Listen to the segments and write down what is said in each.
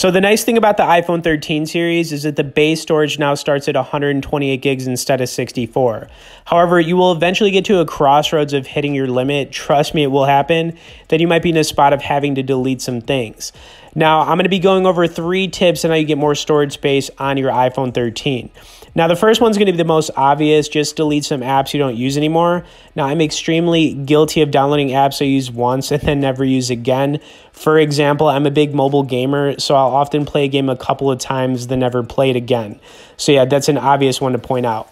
So the nice thing about the iPhone 13 series is that the base storage now starts at 128 gigs instead of 64. However, you will eventually get to a crossroads of hitting your limit. Trust me, it will happen. Then you might be in a spot of having to delete some things. Now, I'm going to be going over 3 tips on how you get more storage space on your iPhone 13. Now, the first one's going to be the most obvious. Just delete some apps you don't use anymore. Now, I'm extremely guilty of downloading apps I use once and then never use again. For example, I'm a big mobile gamer, so I'll often play a game a couple of times, then never play it again. So yeah, that's an obvious one to point out.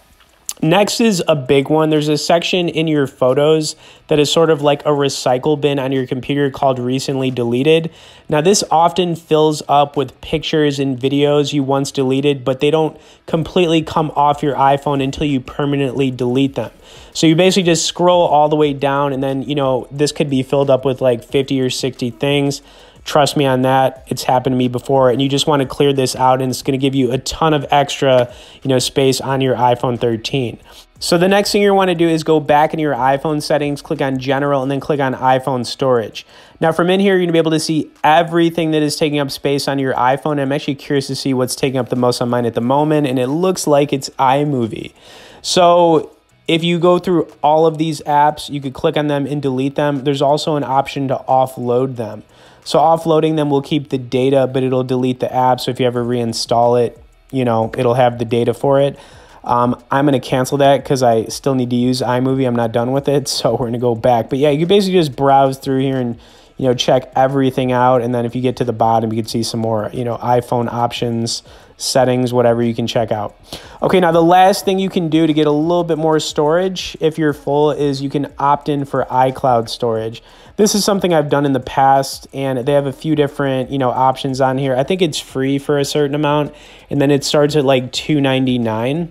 Next is a big one. There's a section in your photos that is sort of like a recycle bin on your computer called recently deleted. Now, this often fills up with pictures and videos you once deleted, but they don't completely come off your iPhone until you permanently delete them. So you basically just scroll all the way down, and then, you know, this could be filled up with like 50 or 60 things. Trust me on that. It's happened to me before, and you just want to clear this out, and it's going to give you a ton of extra, space on your iPhone 13. So the next thing you want to do is go back into your iPhone settings, click on General, and then click on iPhone Storage. Now from in here, you're going to be able to see everything that is taking up space on your iPhone. I'm actually curious to see what's taking up the most on mine at the moment, and it looks like it's iMovie. So if you go through all of these apps, you could click on them and delete them. There's also an option to offload them. So offloading them will keep the data, but it'll delete the app. So if you ever reinstall it, it'll have the data for it. I'm going to cancel that because I still need to use iMovie. I'm not done with it, so we're going to go back. But yeah, you can basically just browse through here and check everything out. And then if you get to the bottom, you can see some more iPhone options, settings, whatever you can check out. Okay, now the last thing you can do to get a little bit more storage if you're full is you can opt in for iCloud storage. This is something I've done in the past, and they have a few different options on here. I think it's free for a certain amount, and then it starts at like $2.99.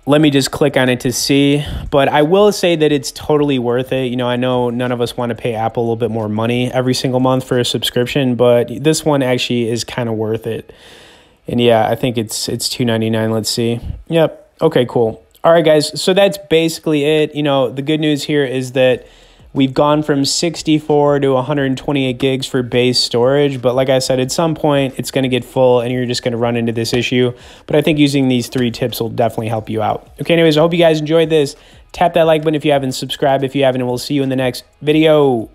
Let me just click on it to see, but I will say that it's totally worth it. I know none of us want to pay Apple a little bit more money every single month for a subscription, but this one actually is kind of worth it. And yeah, I think it's $2.99. Let's see. Yep. Okay, cool. All right, guys. So that's basically it. The good news here is that we've gone from 64 to 128 gigs for base storage. But like I said, at some point, it's going to get full and you're just going to run into this issue. But I think using these 3 tips will definitely help you out. Okay, anyways, I hope you guys enjoyed this. Tap that like button if you haven't, subscribe if you haven't, and we'll see you in the next video.